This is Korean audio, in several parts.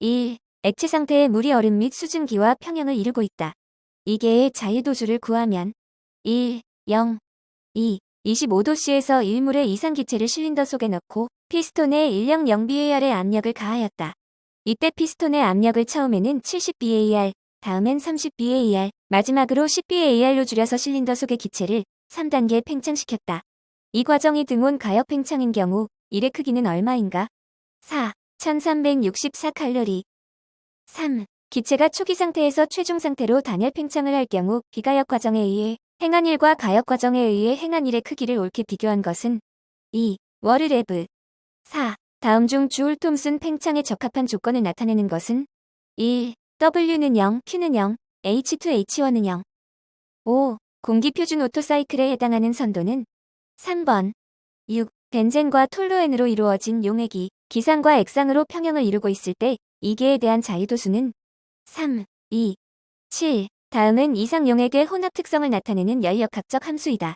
1. 액체 상태의 물이 얼음 및 수증기와 평형을 이루고 있다. 이계의 자유도수를 구하면 1, 0, 2, 25도씨에서 1몰의 이상기체를 실린더 속에 넣고 피스톤에 100BAR의 압력을 가하였다. 이때 피스톤의 압력을 처음에는 70BAR, 다음엔 30BAR, 마지막으로 10BAR로 줄여서 실린더 속의 기체를 3단계 팽창시켰다. 이 과정이 등온 가역 팽창인 경우 1의 크기는 얼마인가? 4. 1364칼로리. 3. 기체가 초기 상태에서 최종 상태로 단열 팽창을 할 경우 비가역 과정에 의해 행한 1과 가역 과정에 의해 행한 1의 크기를 옳게 비교한 것은 2. 워르레브. 4. 다음 중 주울 톰슨 팽창에 적합한 조건을 나타내는 것은 1. W는 0, Q는 0, H2H1은 0. 5. 공기 표준 오토사이클에 해당하는 선도는 3번. 6. 벤젠과 톨루엔으로 이루어진 용액이 기상과 액상으로 평형을 이루고 있을 때 이계에 대한 자유도수는 3, 2, 7. 다음은 이상 용액의 혼합 특성을 나타내는 연력학적 함수이다.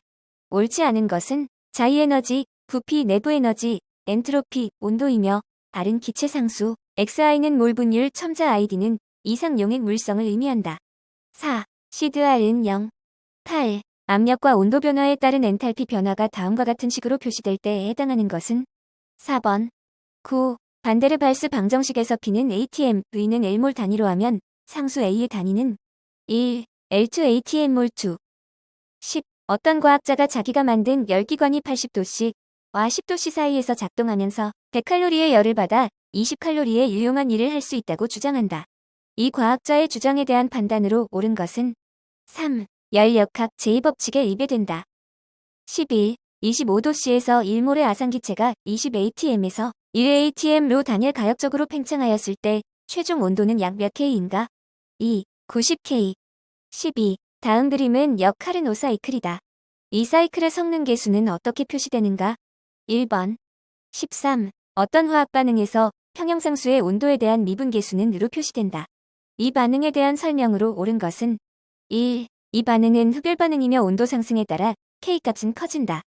옳지 않은 것은 자유에너지, 부피, 내부 에너지, 엔트로피, 온도이며 다른 기체 상수, XI는 몰 분율, 첨자 ID는 이상 용액 물성을 의미한다. 4. CDR은 0. 8. 압력과 온도 변화에 따른 엔탈피 변화가 다음과 같은 식으로 표시될 때에 해당하는 것은 4번. 9. 반데르발스 방정식에서 P는 atm, V는 L몰 단위로 하면 상수 A의 단위는 1, L2atm몰2. 10. 어떤 과학자가 자기가 만든 열기관이 80도씨와 10도씨 사이에서 작동하면서 100칼로리의 열을 받아 20칼로리의 유용한 일을 할 수 있다고 주장한다. 이 과학자의 주장에 대한 판단으로 옳은 것은 3. 열역학 제2법칙에 위배된다. 11. 25도씨에서 1몰의 아산기체가 20atm에서 1atm로 단일 가역적으로 팽창하였을 때 최종 온도는 약 몇 K인가? 2. 90K. 12. 다음 그림은 역카르노 사이클이다. 이 사이클의 성능 계수는 어떻게 표시되는가? 1번. 13. 어떤 화학 반응에서 평형상수의 온도에 대한 미분 계수는 으로 표시된다. 이 반응에 대한 설명으로 옳은 것은 1. 이 반응은 흡열 반응이며 온도 상승에 따라 K값은 커진다.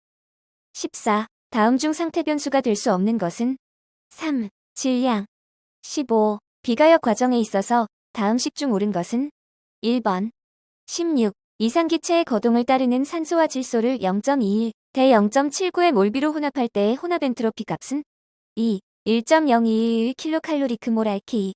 14. 다음 중 상태 변수가 될 수 없는 것은 3. 질량. 15. 비가역 과정에 있어서 다음 식 중 옳은 것은 1번. 16. 이상기체의 거동을 따르는 산소와 질소를 0.21 대 0.79의 몰비로 혼합할 때의 혼합 엔트로피 값은 2. 1.0211kcal/k.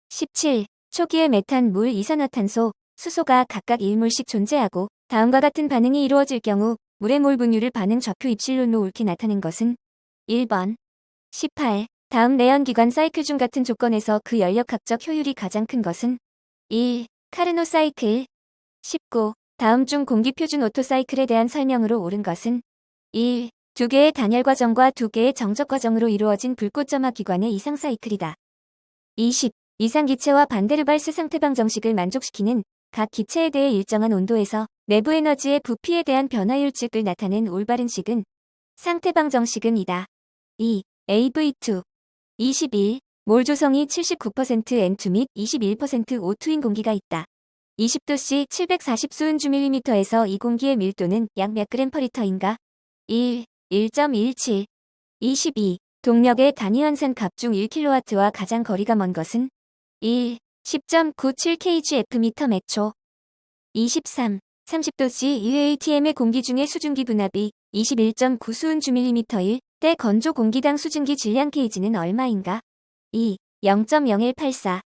17. 초기에 메탄, 물, 이산화탄소, 수소가 각각 1몰씩 존재하고 다음과 같은 반응이 이루어질 경우 물의 몰 분율을 반응 좌표 입실론로 옳게 나타낸 것은 1번. 18. 다음 내연기관 사이클 중 같은 조건에서 그 연력학적 효율이 가장 큰 것은 1. 카르노 사이클. 19. 다음 중 공기 표준 오토 사이클에 대한 설명으로 옳은 것은 1. 두 개의 단열 과정과 두 개의 정적 과정으로 이루어진 불꽃점화 기관의 이상 사이클이다. 20. 이상 기체와 반데르발스 상태방 정식을 만족시키는 각 기체에 대해 일정한 온도에서 내부 에너지의 부피에 대한 변화율칙을 나타낸 올바른 식은 상태방 정식은 이다. 2. AV2. 21. 몰 조성이 79% N2 및 21% O2인 공기가 있다. 20도씨 740수은주m에서 이 공기의 밀도는 약 몇 그램 퍼 리터인가? 1. 1.17. 22. 동력의 단위 환산 값 중 1kW와 가장 거리가 먼 것은 1. 10.97kgf/m/초. 23. 30도씨 1atm의 공기 중에 수증기 분압이 21.9 수은주m일 때 건조 공기당 수증기 질량 Kg는 얼마인가? 2. 0.0184.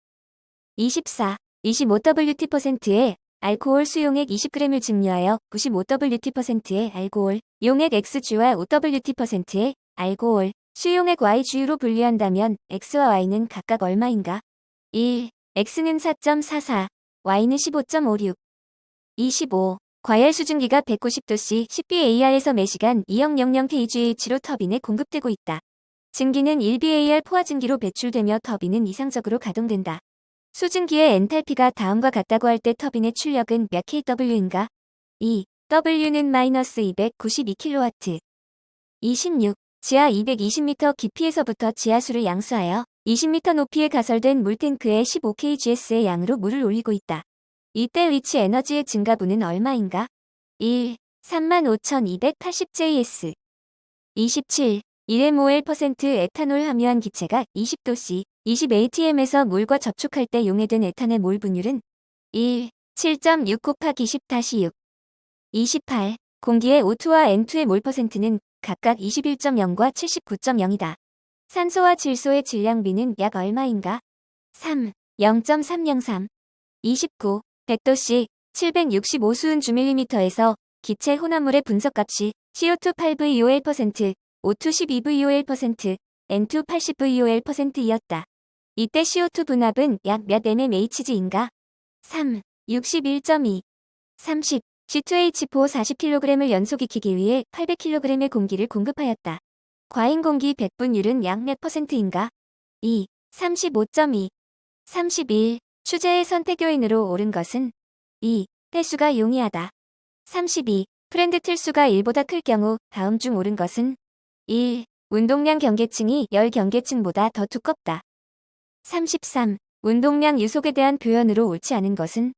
24. 25WT%의 알코올 수용액 20g을 증류하여 95WT%의 알코올 용액 X주와 5WT%의 알코올 수용액 Y주로 분류한다면 X와 Y는 각각 얼마인가? 1. X는 4.44, Y는 15.56. 25. 과열 수증기가 190도씨 10BAR에서 매시간 2000kgH로 터빈에 공급되고 있다. 증기는 1BAR 포화 증기로 배출되며 터빈은 이상적으로 가동된다. 수증기의 엔탈피가 다음과 같다고 할 때 터빈의 출력은 몇 kW인가? 2. W는 마이너스 292kW. 26. 지하 220m 깊이에서부터 지하수를 양수하여 20m 높이에 가설된 물탱크에 15kgs의 양으로 물을 올리고 있다. 이때 위치 에너지의 증가분은 얼마인가? 1. 35,280Js. 27. 1mol% 에탄올 함유한 기체가 20도씨 20 atm에서 물과 접촉할 때 용해된 에탄의 몰 분율은 1. 7.6 곱하기 10-6. 28. 공기의 O2와 N2의 몰 퍼센트는 각각 21.0과 79.0이다. 산소와 질소의 질량비는 약 얼마인가? 3. 0.303. 29. 100도씨 765 수은 주밀리미터에서 기체 혼합물의 분석값이 CO2 8VOL%, O2 12VOL%, N2 80VOL%이었다. 이때 CO2 분압은 약 몇 mmHg인가? 3. 61.2. 30. C2H4 40kg을 연속 익히기 위해 800kg의 공기를 공급하였다. 과잉 공기 백분율은 약 몇 %인가? 2. 35.2. 31. 추제의 선택 요인으로 옳은 것은 2. 탈수가 용이하다. 32. 프렌드 틀수가 1보다 클 경우 다음 중 옳은 것은 1. 운동량 경계층이 열 경계층보다 더 두껍다. 33. 운동량 유속에 대한 표현으로 옳지 않은 것은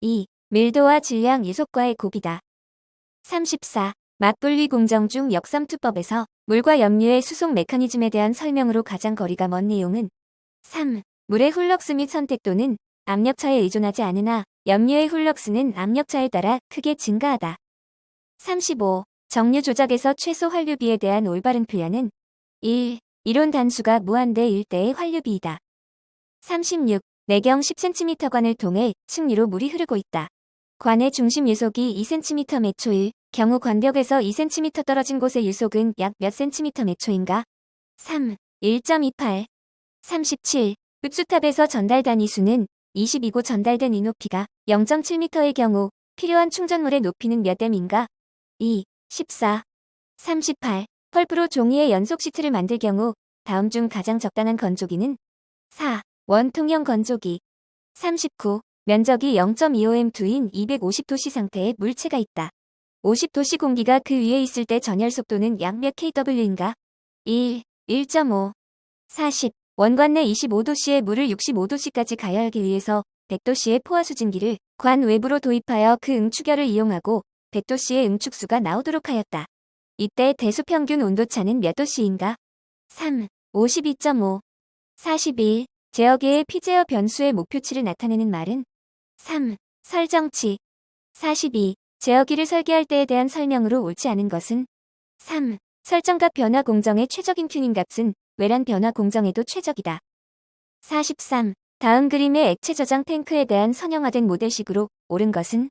2. 밀도와 질량 유속과의 곱이다. 34. 맞분리 공정 중 역삼투법에서 물과 염류의 수속 메커니즘에 대한 설명으로 가장 거리가 먼 내용은 3. 물의 훌럭스 및 선택 도는 압력차에 의존하지 않으나 염류의 훌럭스는 압력차에 따라 크게 증가하다. 35. 정류 조작에서 최소 환류비에 대한 올바른 표현은 1. 이론 단수가 무한대일 때의 환류비이다. 36. 내경 10cm관을 통해 층리로 물이 흐르고 있다. 관의 중심 유속이 2cm 매 초일 경우 관벽에서 2cm 떨어진 곳의 유속은 약 몇 cm 매 초인가? 3. 1.28. 37. 흡수탑에서 전달 단위수는 22고 전달된 이 높이가 0.7m의 경우 필요한 충전물의 높이는 몇 m인가? 2. 14. 38. 펄프로 종이의 연속 시트를 만들 경우 다음 중 가장 적당한 건조기는 4. 원통형 건조기. 39. 면적이 0.25m2인 250도씨 상태의 물체가 있다. 50도씨 공기가 그 위에 있을 때 전열 속도는 약 몇 kW인가? 1. 1.5. 40. 원관 내 25도씨의 물을 65도씨까지 가열하기 위해서 100도씨의 포화 수증기를 관 외부로 도입하여 그 응축열을 이용하고 100도씨의 응축수가 나오도록 하였다. 이때 대수 평균 온도차는 몇 도씨인가? 3. 52.5. 41. 제어계의 피제어 변수의 목표치를 나타내는 말은 3. 설정치. 42. 제어기를 설계할 때에 대한 설명으로 옳지 않은 것은 3. 설정값 변화 공정의 최적인 튜닝 값은 외란 변화 공정에도 최적이다. 43. 다음 그림의 액체 저장 탱크에 대한 선형화된 모델식으로 옳은 것은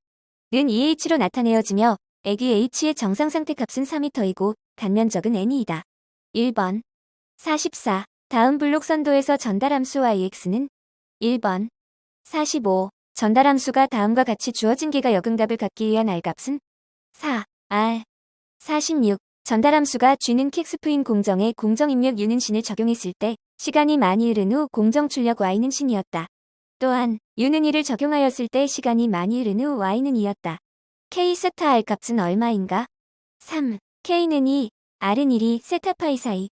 는 EH로 나타내어지며 액유 H의 정상 상태 값은 4m이고 단면적은 N이다. 1번. 44. 다음 블록 선도에서 전달함수 YX는 1번. 45. 전달함수가 다음과 같이 주어진 개가 역응답을 갖기 위한 R값은 4. R. 46. 전달함수가 G는 킥스프인 공정에 공정입력 U는 신을 적용했을 때 시간이 많이 흐른 후 공정 출력 Y는 신이었다. 또한 U는 2를 적용하였을 때 시간이 많이 흐른 후 Y는 2였다. K 세타 R 값은 얼마인가? 3. K는 2, R은 1이 세타 파이 사이.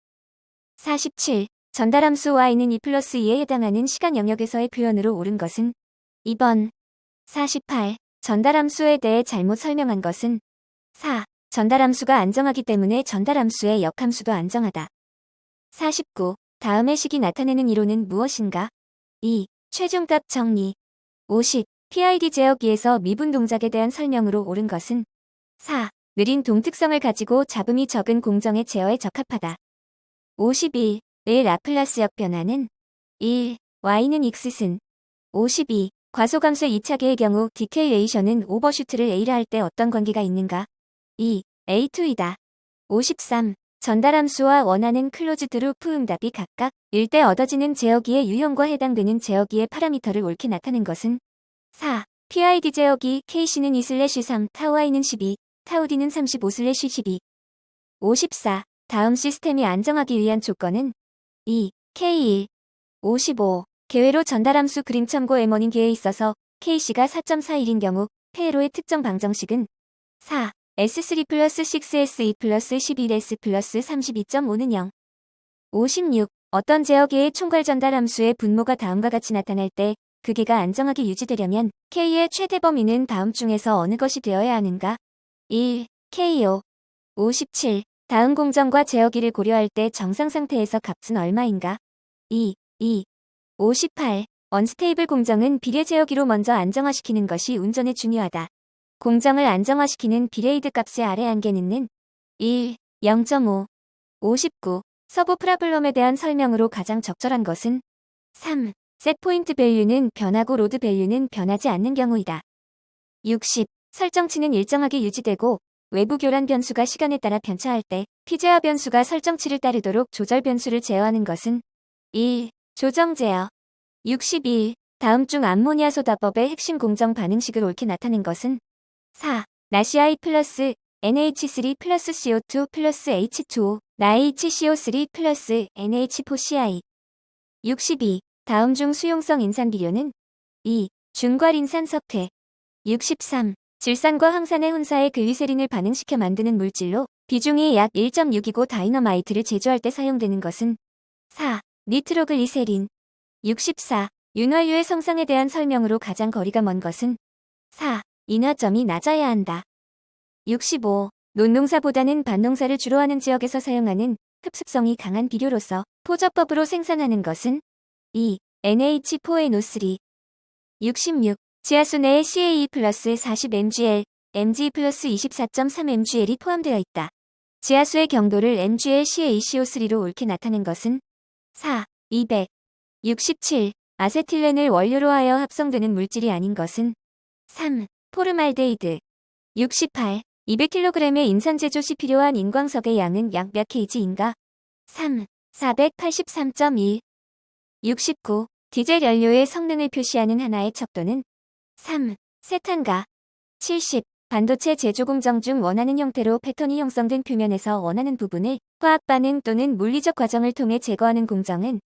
47. 전달함수 Y는 2 플러스 2에 해당하는 시간 영역에서의 표현으로 옳은 것은 2번. 48. 전달함수에 대해 잘못 설명한 것은 4. 전달함수가 안정하기 때문에 전달함수의 역함수도 안정하다. 49. 다음의 식이 나타내는 이론은 무엇인가? 2. 최종값 정리. 50. PID 제어기에서 미분 동작에 대한 설명으로 옳은 것은 4. 느린 동특성을 가지고 잡음이 적은 공정의 제어에 적합하다. 51. 의 라플라스 역변화는 1. Y는 X승. 52. 과소감수의 2차계의 경우 디케이레이션은 오버슈트를 A라 할 때 어떤 관계가 있는가? 2. A2이다. 53. 전달함수와 원하는 클로즈드 루프 응답이 각각 1때 얻어지는 제어기의 유형과 해당되는 제어기의 파라미터를 옳게 나타낸 것은 4. PID 제어기 KC는 2/3, 타우 I는 12, 타우 D는 35/12. 54. 다음 시스템이 안정하기 위한 조건은 2. K1. 55. 개회로 전달함수 그림 참고 M1인 개에 있어서 KC가 4.41인 경우 폐회로의 특정 방정식은 4. S3 플러스 6S2 플러스 11S 플러스 32.5는 0. 56. 어떤 제어계의 총괄 전달함수의 분모가 다음과 같이 나타날 때 그 개가 안정하게 유지되려면 K의 최대 범위는 다음 중에서 어느 것이 되어야 하는가? 1. K5. 57. 다음 공정과 제어기를 고려할 때 정상 상태에서 값은 얼마인가? 2. 58. 언스테이블 공정은 비례 제어기로 먼저 안정화시키는 것이 운전에 중요하다. 공정을 안정화시키는 비레이드 값의 아래 한계는 1, 0.5, 59. 서브 프라블럼에 대한 설명으로 가장 적절한 것은 3. 셋 포인트 밸류는 변하고 로드 밸류는 변하지 않는 경우이다. 60. 설정치는 일정하게 유지되고 외부 교란 변수가 시간에 따라 변차할 때 피제어 변수가 설정치를 따르도록 조절 변수를 제어하는 것은 1. 조정 제어. 61. 다음 중 암모니아 소다법의 핵심 공정 반응식을 옳게 나타낸 것은 4. 나CI 플러스 NH3 플러스 CO2 플러스 H2O 나HCO3 플러스 NH4CI. 62. 다음 중 수용성 인산 비료는 2. 중괄 인산 석퇴. 63. 질산과 황산의 혼사에 글리세린을 반응시켜 만드는 물질로 비중이 약 1.6이고 다이너마이트를 제조할 때 사용되는 것은 4. 니트로글리세린. 64. 윤활유의 성상에 대한 설명으로 가장 거리가 먼 것은 4. 인화점이 낮아야 한다. 65. 논농사보다는 밭농사를 주로 하는 지역에서 사용하는 흡습성이 강한 비료로서 포저법으로 생산하는 것은 2. NH4NO3. 66. 지하수 내에 CaE 플러스 40mgl, mg 플러스 24.3mgl이 포함되어 있다. 지하수의 경도를 mgl CaCO3로 옳게 나타낸 것은 4. 200. 67. 아세틸렌을 원료로 하여 합성되는 물질이 아닌 것은 3. 포르말데히드. 68. 200kg의 인산 제조 시 필요한 인광석의 양은 약 몇 kg인가? 3. 483.1. 69. 디젤 연료의 성능을 표시하는 하나의 척도는 3. 세탄가. 70. 반도체 제조 공정 중 원하는 형태로 패턴이 형성된 표면에서 원하는 부분을 화학 반응 또는 물리적 과정을 통해 제거하는 공정은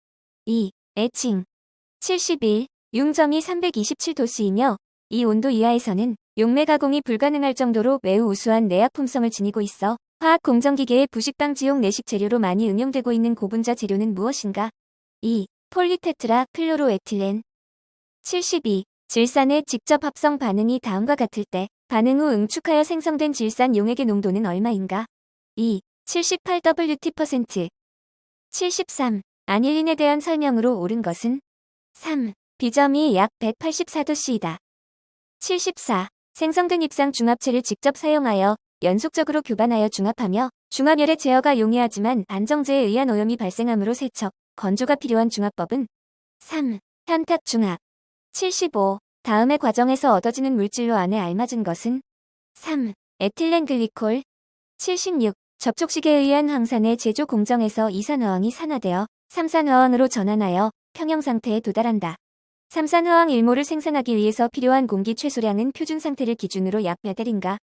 2. 에칭. 71. 융점이 327도씨이며 이 온도 이하에서는 용매 가공이 불가능할 정도로 매우 우수한 내약품성을 지니고 있어 화학 공정기계의 부식방지용 내식 재료로 많이 응용되고 있는 고분자 재료는 무엇인가? 2. 폴리테트라 플로로에틸렌. 72. 질산의 직접 합성 반응이 다음과 같을 때 반응 후 응축하여 생성된 질산 용액의 농도는 얼마인가? 2. 78WT%. 73. 아닐린에 대한 설명으로 옳은 것은 3. 비점이 약 184도씨이다. 74. 생성된 입상 중합체를 직접 사용하여 연속적으로 교반하여 중합하며 중합열의 제어가 용이하지만 안정제에 의한 오염이 발생하므로 세척, 건조가 필요한 중합법은 3. 현탁 중합. 75. 다음의 과정에서 얻어지는 물질로 안에 알맞은 것은 3. 에틸렌 글리콜. 76. 접촉식에 의한 황산의 제조 공정에서 이산화황이 산화되어 삼산화황으로 전환하여 평형 상태에 도달한다. 삼산화황 1몰을 생산하기 위해서 필요한 공기 최소량은 표준 상태를 기준으로 약 몇 L인가?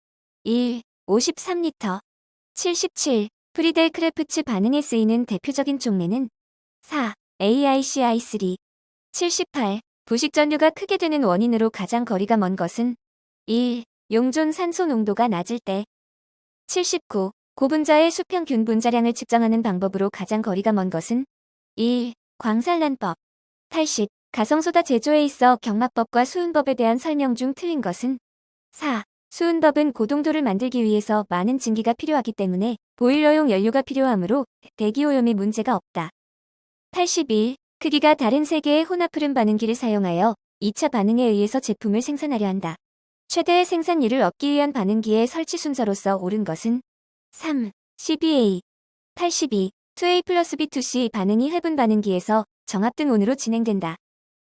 1. 53리터. 77. 프리델 크레프츠 반응에 쓰이는 대표적인 촉매는 4. AICI3. 78. 부식 전류가 크게 되는 원인으로 가장 거리가 먼 것은 1. 용존 산소 농도가 낮을 때. 79. 고분자의 수평균 분자량을 측정하는 방법으로 가장 거리가 먼 것은 1. 광산란법. 80. 가성소다 제조에 있어 경막법과 수은법에 대한 설명 중 틀린 것은 4. 수은법은 고동도를 만들기 위해서 많은 증기가 필요하기 때문에 보일러용 연료가 필요하므로 대기오염의 문제가 없다. 81. 크기가 다른 세 개의 혼합 흐름 반응기를 사용하여 2차 반응에 의해서 제품을 생산하려 한다. 최대의 생산율을 얻기 위한 반응기의 설치 순서로서 옳은 것은 3. CBA. 82. 2A 플러스 B2C 반응이 해분 반응기에서 정합등온으로 진행된다.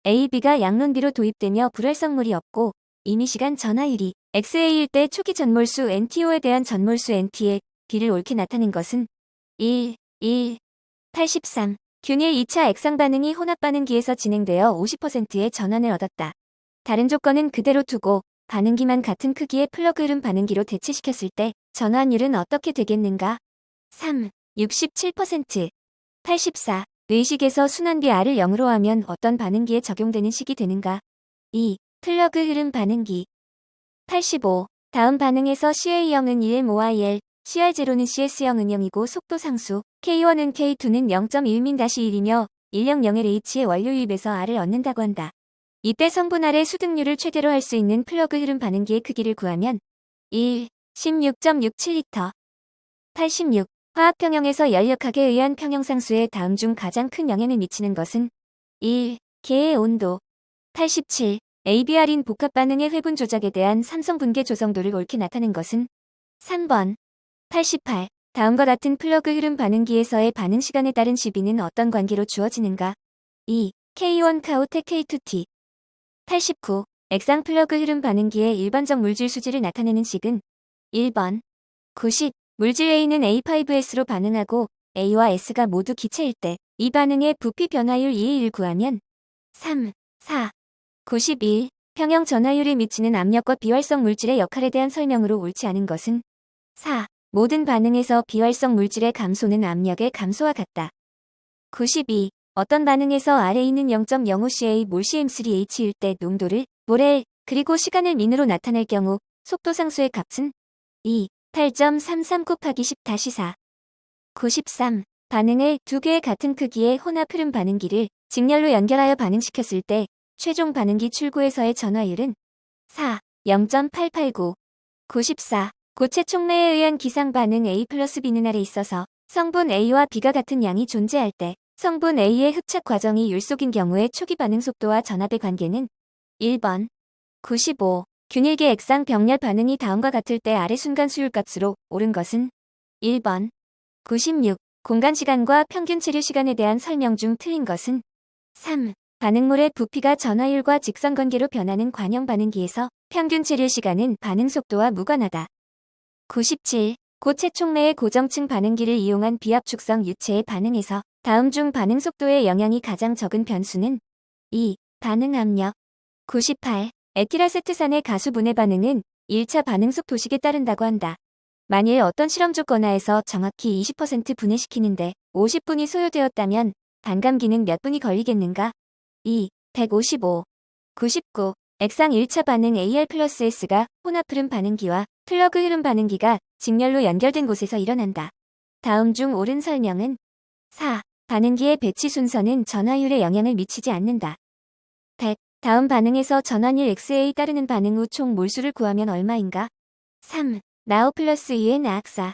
AB가 양론비로 도입되며 불활성물이 없고 임의시간 전하율이 XA일 때 초기 전몰수 NTO에 대한 전몰수 NT의 B를 옳게 나타낸 것은 1. 1. 83. 균일 2차 액상 반응이 혼합 반응기에서 진행되어 50%의 전환을 얻었다. 다른 조건은 그대로 두고 반응기만 같은 크기의 플러그 흐름 반응기로 대체시켰을 때 전환율은 어떻게 되겠는가? 3. 67%. 84. 의식에서 순환비 R을 0으로 하면 어떤 반응기에 적용되는 식이 되는가? 2. 플러그 흐름 반응기. 85. 다음 반응에서 CA0은 1M5IL, CR0는 CS0은 0이고 속도 상수, K1은 K2는 0.1min-1이며 100LH의 원료 유입에서 R을 얻는다고 한다. 이때 성분 R의 수득률을 최대로 할 수 있는 플러그 흐름 반응기의 크기를 구하면 1. 16.67리터. 86. 화학 평형에서 연력학에 의한 평형상수에 다음 중 가장 큰 영향을 미치는 것은 1. 개의 온도. 87. ABR인 복합 반응의 회분 조작에 대한 삼성 분계 조성도를 옳게 나타낸 것은 3번. 88. 다음과 같은 플러그 흐름 반응기에서의 반응 시간에 따른 시비는 어떤 관계로 주어지는가? 2. K1 카우테 K2T. 89. 액상 플러그 흐름 반응기의 일반적 물질 수질을 나타내는 식은 1번. 90. 물질 A는 A5S로 반응하고 A와 S가 모두 기체일 때 이 반응의 부피 변화율 2의 1 구하면 3, 4. 91. 평형 전하율에 미치는 압력과 비활성 물질의 역할에 대한 설명으로 옳지 않은 것은 4. 모든 반응에서 비활성 물질의 감소는 압력의 감소와 같다. 92. 어떤 반응에서 RA는 0.05CA 몰 CM3H일 때 농도를 몰 그리고 시간을 민으로 나타낼 경우 속도 상수의 값은 2. 8.33 곱하기 10-4. 93. 반응을 두 개의 같은 크기의 혼합 흐름 반응기를 직렬로 연결하여 반응시켰을 때 최종 반응기 출구에서의 전화율은 4. 0.889. 94. 고체 촉매에 의한 기상 반응 A 플러스 B는 R에 있어서 성분 A와 B가 같은 양이 존재할 때 성분 A의 흡착 과정이 율속인 경우의 초기 반응 속도와 전압의 관계는 1번. 95. 균일계 액상 병렬 반응이 다음과 같을 때 아래 순간 수율값으로 옳은 것은 1번. 96. 공간 시간과 평균 체류 시간에 대한 설명 중 틀린 것은 3. 반응물의 부피가 전하율과 직선관계로 변하는 관형 반응기에서 평균 체류 시간은 반응 속도와 무관하다. 97. 고체 촉매의 고정층 반응기를 이용한 비압축성 유체의 반응에서 다음 중 반응 속도에 영향이 가장 적은 변수는 2. 반응 압력. 98. 에틸아세트산의 가수 분해 반응은 1차 반응속 도식에 따른다고 한다. 만일 어떤 실험 조건 하에서 정확히 20% 분해시키는데 50분이 소요되었다면 반감기는 몇 분이 걸리겠는가? 2. 155. 99. 액상 1차 반응 AR 플러스 S가 혼합 흐름 반응기와 플러그 흐름 반응기가 직렬로 연결된 곳에서 일어난다. 다음 중 옳은 설명은 4. 반응기의 배치 순서는 전하율에 영향을 미치지 않는다. 100. 다음 반응에서 전환율 XA에 따르는 반응 후 총 몰수를 구하면 얼마인가? 3. 나우 플러스 2의 나악사.